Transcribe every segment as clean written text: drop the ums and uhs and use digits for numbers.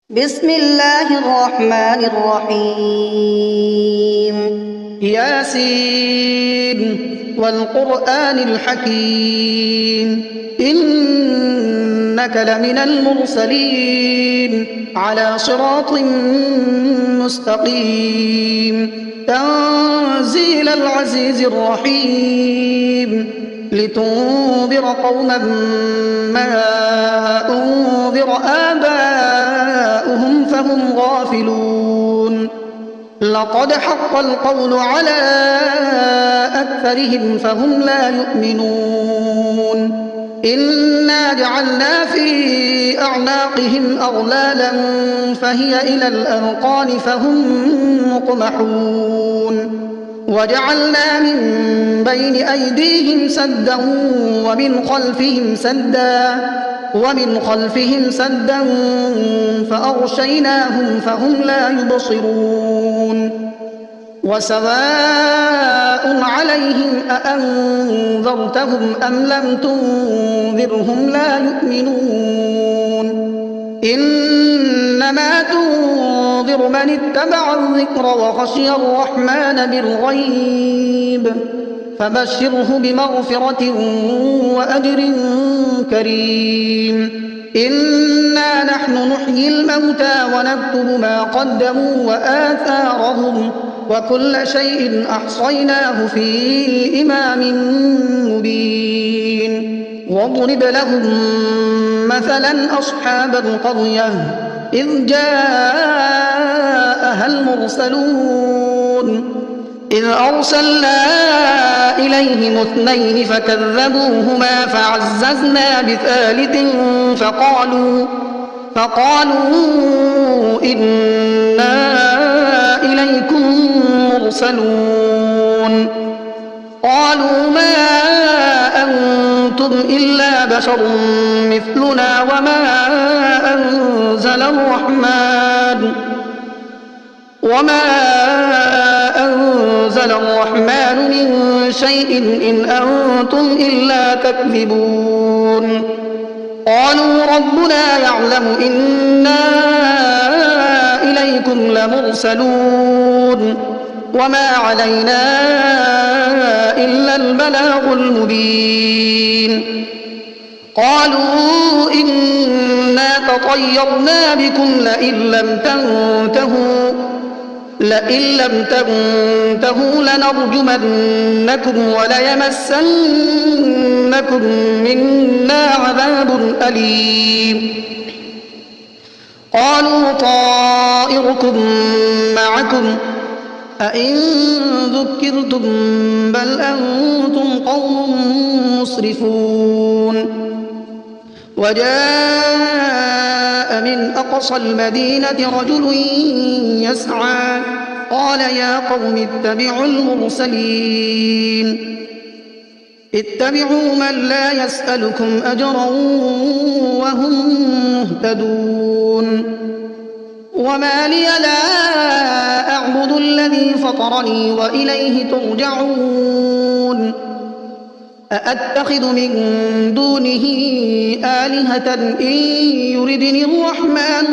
بسم الله الرحمن الرحيم ياسين والقرآن الحكيم إنك لمن المرسلين على صراط مستقيم تنزيل العزيز الرحيم لتنذر قوما ما أنذر آباؤهم فهم غافلون لقد حق القول على أكثرهم فهم لا يؤمنون إنا جعلنا في أعناقهم أغلالا فهي إلى الأذقان فهم مقمحون وجعلنا من بين أيديهم سدا ومن خلفهم سدا فأغشيناهم فهم لا يبصرون وسواء عليهم أأنذرتهم أم لم تنذرهم لا يؤمنون إنما تنذر من اتبع الذكر وخشي الرحمن بالغيب فبشره بمغفرة وأجر كريم إنا نحن نحيي الموتى ونكتب ما قدموا وآثارهم وكل شيء أحصيناه في إمام مبين واضرب لهم مثلا أصحاب القرية إذ جاءها المرسلون إذ أرسلنا إليهم اثنين فكذبوهما فعززنا بثالث فقالوا إنا إليكم مرسلون قالوا ما أنتم إلا بشر مثلنا وما أنزل الرحمن من شيء إن أنتم إلا تكذبون قالوا ربنا يعلم إنا إليكم لمرسلون وما علينا إلا البلاغ المبين قالوا إنا تطيرنا بكم لئن لم تنتهوا لنرجمنكم وليمسنكم منا عذاب أليم قالوا طائركم معكم أئن ذكرتم بل أنتم قوم مسرفون وجاء من أقصى المدينة رجل يسعى قال يا قوم اتبعوا المرسلين اتبعوا من لا يسألكم أجرا وهم مهتدون وما لي لا أعبد الذي فطرني وإليه ترجعون أأتخذ من دونه آلهة إن يردني الرحمن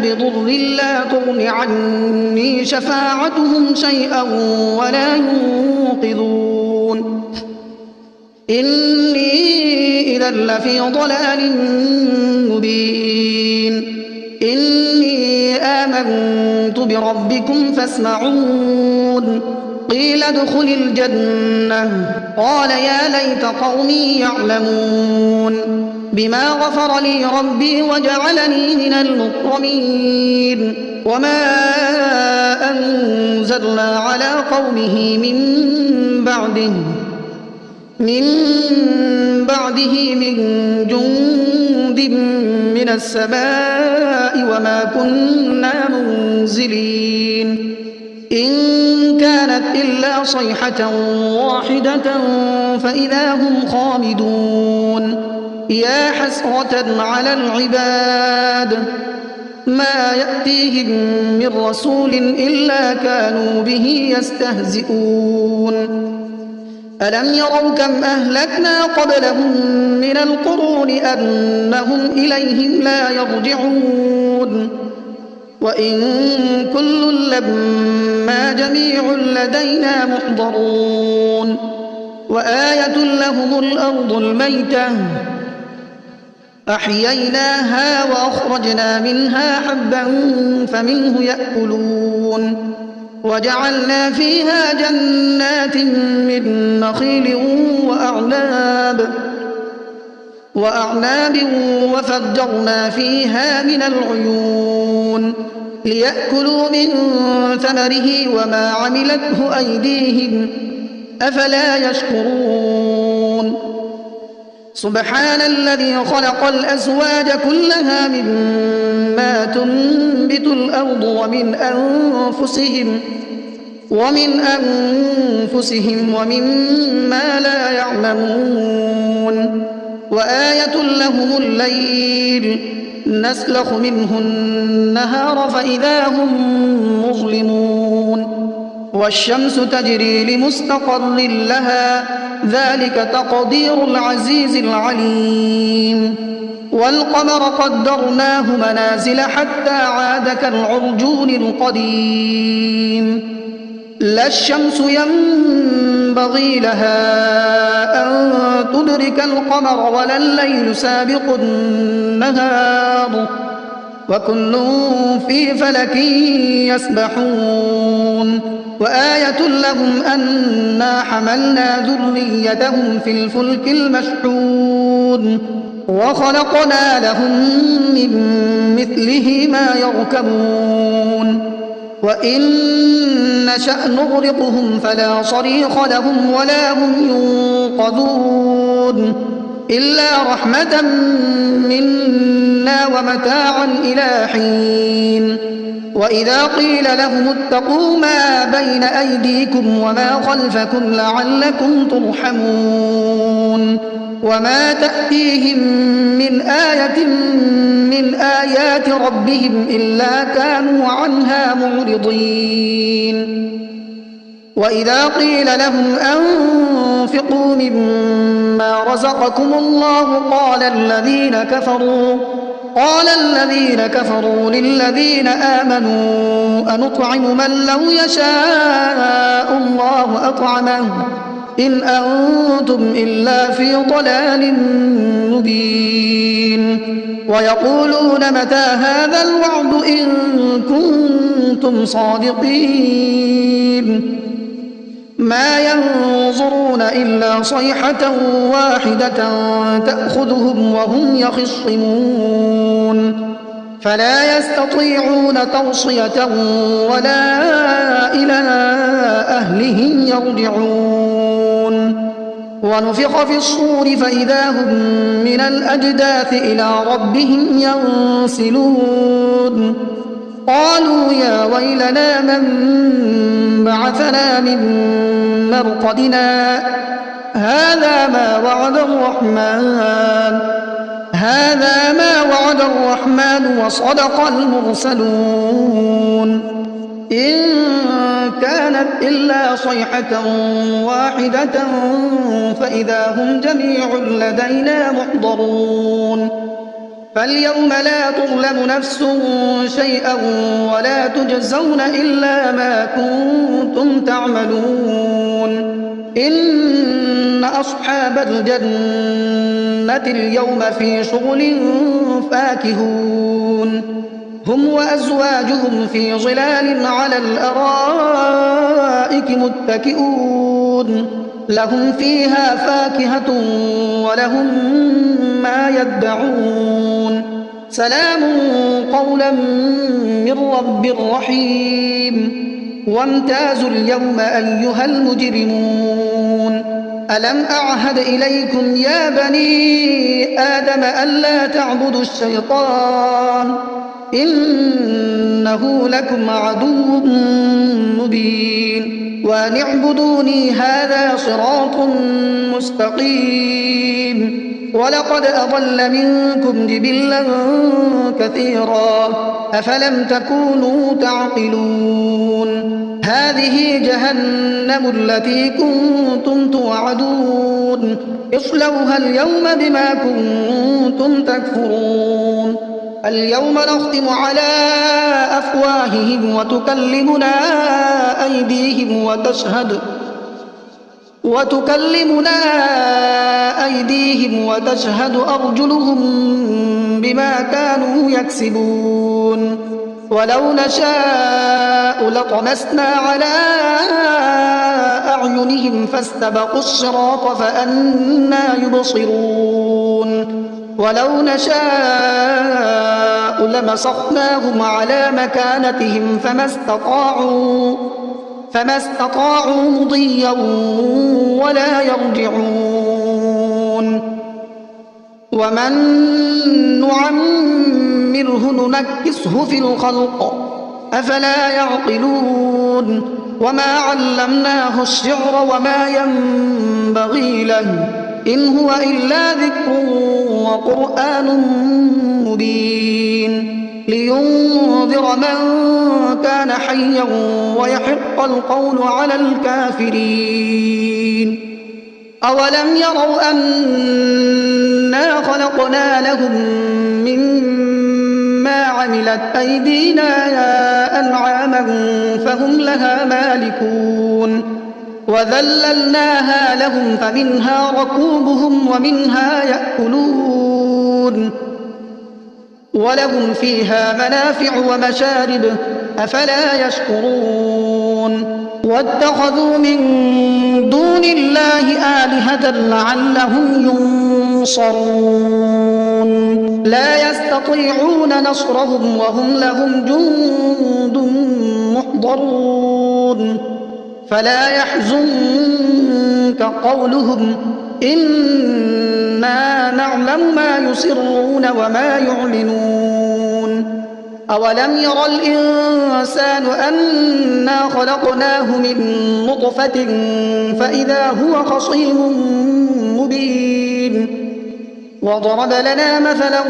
بضر لا تغن عني شفاعتهم شيئا ولا ينقذون إني إذا لفي ضلال مبين إني آمنت بربكم فاسمعون قيل ادخل الجنة قال يا ليت قومي يعلمون بما غفر لي ربي وجعلني من المكرمين وما أنزلنا على قومه من بعده من جند من السماء وما كنا منزلين إن كانت إلا صيحة واحدة فإذا هم خامدون يا حسرة على العباد ما يأتيهم من رسول إلا كانوا به يستهزئون ألم يروا كم أهلكنا قبلهم من القرون أنهم إليهم لا يرجعون وإن كل لما جميع لدينا محضرون وآية لهم الأرض الميتة أحييناها وأخرجنا منها حبا فمنه يأكلون وجعلنا فيها جنات من نخيل وأعناب وفجرنا فيها من العيون ليأكلوا من ثمره وما عملته أيديهم أفلا يشكرون سبحان الذي خلق الأزواج كلها مما تنبت الأرض ومن أنفسهم ومما لا يعلمون وآية لهم الليل نسلخ منه النهار فإذا هم مظلمون والشمس تجري لمستقر لها ذلك تقدير العزيز العليم والقمر قدرناه منازل حتى عاد كالعرجون القديم لا الشمس ينبغي لها أن تدرك القمر ولا الليل سابق النهار وكل في فلك يسبحون وآية لهم أنا حملنا ذريتهم في الفلك المشحون وخلقنا لهم من مثله ما يركبون وإن نشأ نغرقهم فلا صريخ لهم ولا هم ينقذون إلا رحمة منا ومتاعا إلى حين وإذا قيل لهم اتقوا ما بين أيديكم وما خلفكم لعلكم ترحمون وما تأتيهم من آية من آيات ربهم إلا كانوا عنها معرضين وإذا قيل لهم أنفقوا مما رزقكم الله قال الذين كفروا للذين آمنوا أنطعم من لو يشاء الله أطعمه إن أنتم إلا في ضلال مبين ويقولون متى هذا الوعد إن كنتم صادقين ما ينظرون إلا صيحة واحدة تأخذهم وهم يخصمون فلا يستطيعون توصية ولا إلى أهلهم يرجعون ونفخ في الصور فإذا هم من الأجداث إلى ربهم ينسلون قالوا يا ويلنا من بعثنا من مرقدنا هذا ما وعد الرحمن وصدق المرسلون إن كانت إلا صيحة واحدة فإذا هم جميع لدينا محضرون فاليوم لا تظلم نفس شيئا ولا تجزون إلا ما كنتم تعملون إن أصحاب الجنة اليوم في شغل فاكهون هم وأزواجهم في ظلال على الأرائك متكئون لهم فيها فاكهة ولهم ما يدعون سلام قولا من رب رحيم وامتازوا اليوم أيها المجرمون ألم أعهد إليكم يا بني آدم ألا تعبدوا الشيطان إنه لكم عدو مبين وأن اعبدوني هذا صراط مستقيم ولقد أضل منكم جبلا كثيرا أفلم تكونوا تعقلون هذه جهنم التي كنتم توعدون اصلوها اليوم بما كنتم تكفرون اليوم نختم على أفواههم وتكلمنا أيديهم وتشهد أرجلهم بما كانوا يكسبون ولو نشاء لطمسنا على أعينهم فاستبقوا الصراط فأنى يبصرون ولو نشاء لمسخناهم على مكانتهم فما استطاعوا مضيا ولا يرجعون ومن نعمره ننكسه في الخلق أفلا يعقلون وما علمناه الشعر وما ينبغي له إن هو إلا ذكر وقرآن مبين لينذر من كان حيا ويحق القول على الكافرين أولم يروا أنا خلقنا لهم مما عملت أيدينا أنعاما فهم لها مالكون وذللناها لهم فمنها ركوبهم ومنها يأكلون ولهم فيها منافع ومشارب أفلا يشكرون واتخذوا من دون الله آلهة لعلهم ينصرون لا يستطيعون نصرهم وهم لهم جند محضرون فلا يحزنك قولهم إنا نعلم ما يسرون وما يعلنون أولم ير الإنسان أنا خلقناه من نطفة فإذا هو خصيم مبين وضرب لنا مثلا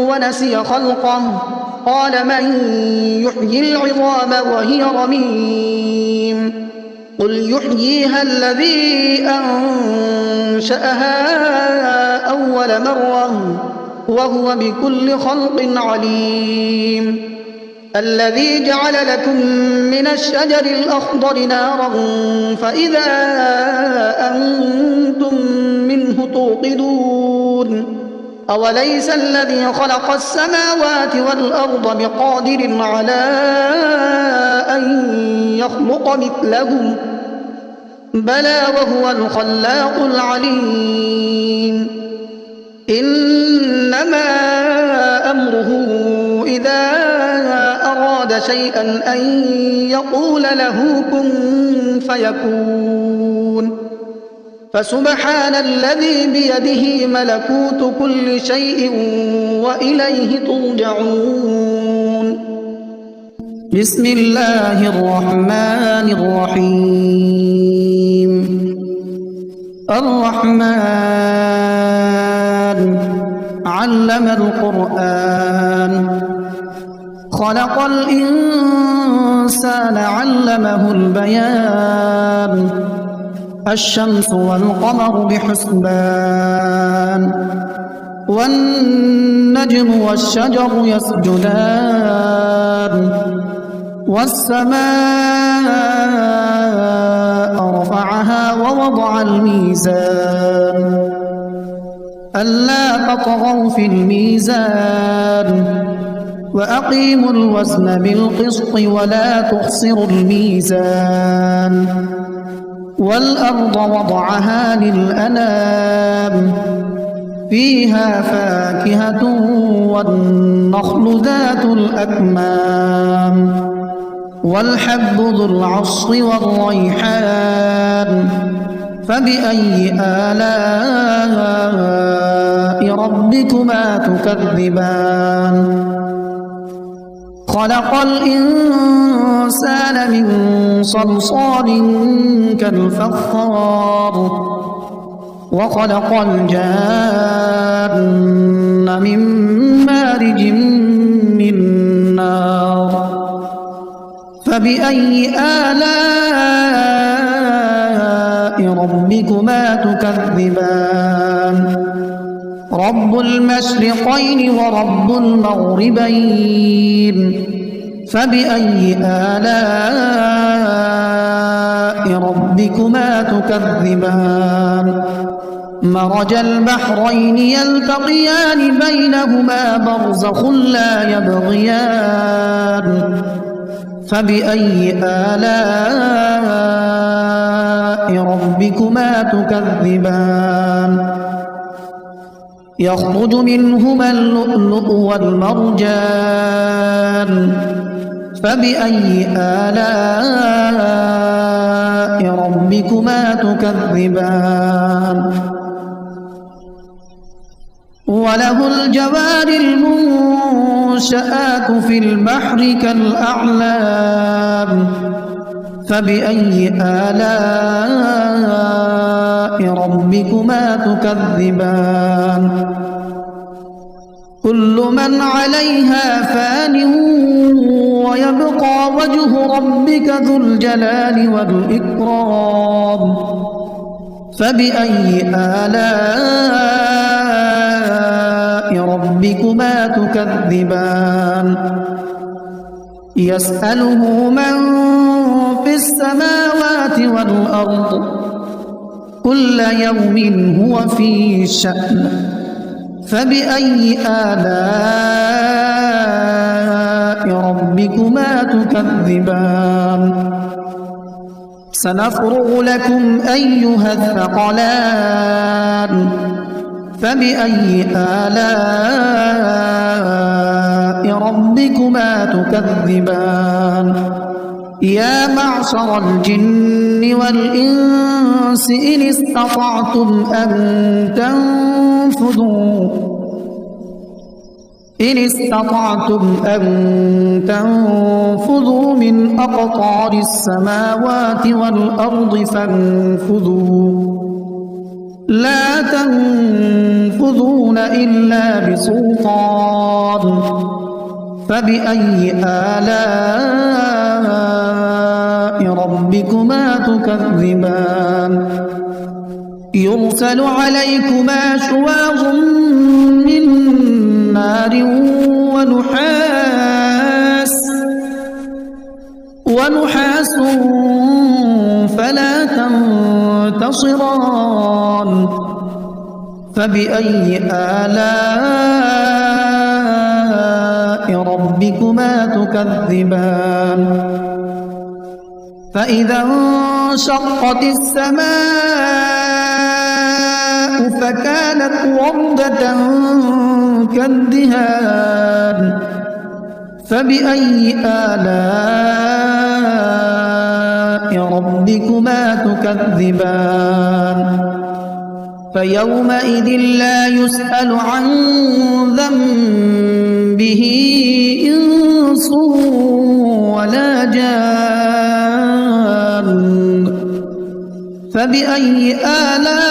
ونسي خلقه قال من يحيي العظام وهي رميم قل يحييها الذي أنشأها أول مرة وهو بكل خلق عليم الذي جعل لكم من الشجر الأخضر نارا فإذا أنتم منه توقدون أوليس الذي خلق السماوات والأرض بقادر على أن يخلق مثلهم بلى وهو الخلاق العليم إنما أمره إذا أراد شيئا أن يقول له كن فيكون فسبحان الذي بيده ملكوت كل شيء وإليه ترجعون بسم الله الرحمن الرحيم الرحمن علم القرآن خلق الإنسان علمه البيان الشمس والقمر بحسبان والنجم والشجر يسجدان والسماء رفعها ووضع الميزان ألا تطغوا في الميزان وأقيموا الوزن بالقسط ولا تخسروا الميزان والأرض وضعها للأنام فيها فاكهة والنخل ذات الأكمام والحب ذو العصف والريحان فبأي آلاء ربكما تكذبان خلق الإنسان من صلصال كالفخار وخلق الجان من مارج من نار فبأي آلاء ربكما تكذبان رب المشرقين ورب المغربين فبأي آلاء ربكما تكذبان مرج البحرين يلتقيان بينهما برزخ لا يبغيان فبأي آلاء ربكما تكذبان يخرج منهما اللؤلؤ والمرجان فبأي آلاء ربكما تكذبان وله الجوار المنشآت في البحر كالأعلام فبأي آلاء ربكما تكذبان كل من عليها فان ويبقى وجه ربك ذو الجلال والإكرام فبأي آلاء ربكما تكذبان يسأله من في السماوات والأرض كل يوم هو في شأن فبأي آلاء ربكما تكذبان سنفرغ لكم أيها الثقلان فبأي آلاء ربكما تكذبان يا معشر الجن والإنس إن استطعتم أن تنفذوا من أقطار السماوات والأرض فانفذوا لا تنفذون إلا بسلطان فبأي آلاء ربكما تكذبان يرسل عليكما شواظ من نار ونحاس فلا تنتصران فبأي آلاء ربكما تكذبان فإذا انشقت السماء فكانت وردة كالدهان فبأي آلاء ربكما تكذبان فيومئذ لا يسأل عن ذنبه إنس ولا جان فبأي آلاء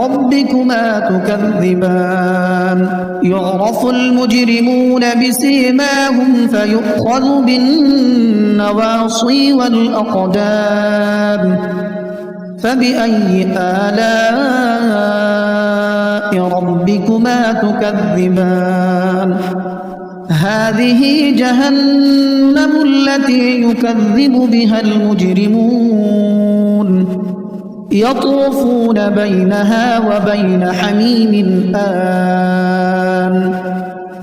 ربكما تكذبان يعرف المجرمون بسيماهم فيؤخذ بالنواصي والأقدام فبأي آلاء ربكما تكذبان هذه جهنم التي يكذب بها المجرمون يطوفون بينها وبين حميم آن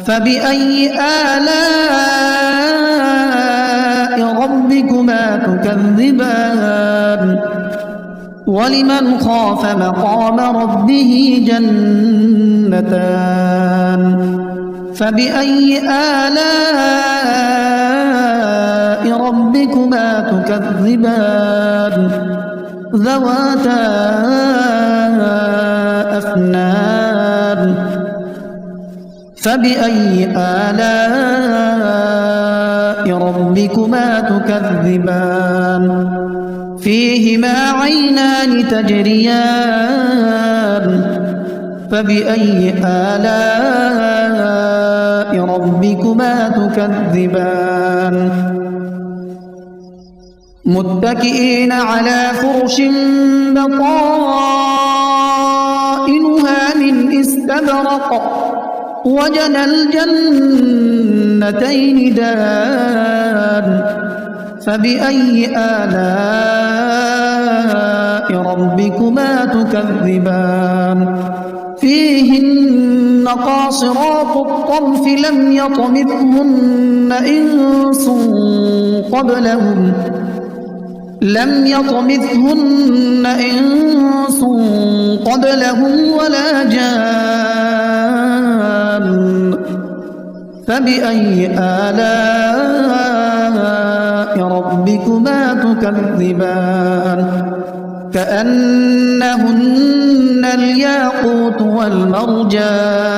فبأي آلاء ربكما تكذبان ولمن خاف مقام ربه جنتان فبأي آلاء ربكما تكذبان ذواتا أفنان فبأي آلاء ربكما تكذبان فيهما عينان تجريان فبأي آلاء ربكما تكذبان متكئين على فرش بطائنها من استبرق وجنى الجنتين دان فبأي آلاء ربكما تكذبان فيهن قاصرات الطرف لم يطمثهن إنس قبلهم ولا جان فبأي آلاء ربكما تكذبان كأنهن الياقوت والمرجان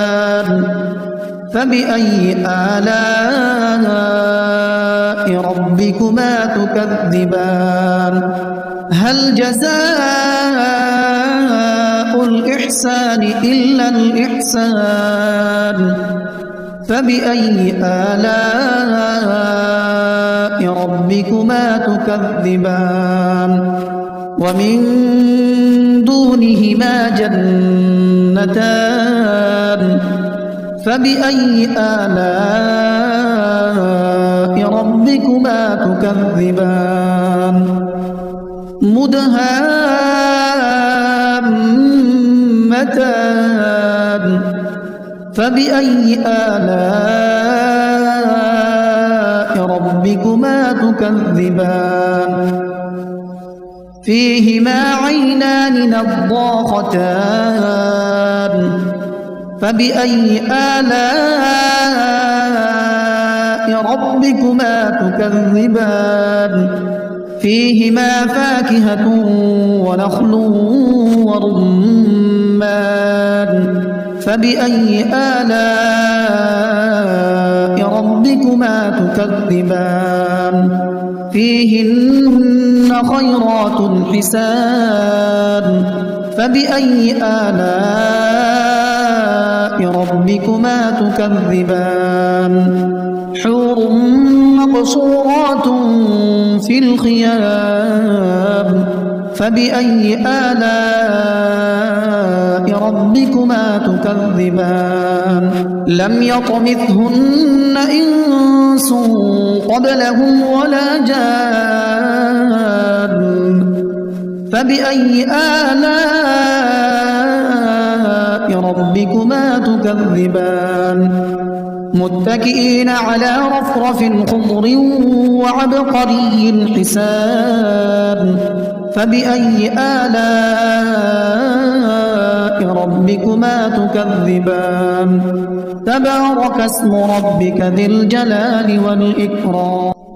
فبأي آلاء ربكما تكذبان هل جزاء الإحسان إلا الإحسان فبأي آلاء ربكما تكذبان ومن دونهما جنتان فبأي آلاء ربكما تكذبان مدهامتان فبأي آلاء ربكما تكذبان فيهما عينان نضاختان فبأي آلاء ربكما تكذبان فيهما فاكهة ونخل ورمان فبأي آلاء ربكما تكذبان فيهن خيرات حسان فبأي آلاء ربكما تكذبان حور مقصورات في الخيام فبأي آلاء ربكما تكذبان لم يطمثهن إنس قبلهم ولا جان فبأي آلاء ربكما تكذبان متكئين على رفرف خضر وعبقري حسان فبأي آلاء ربكما تكذبان تبارك اسم ربك ذي الجلال والإكرام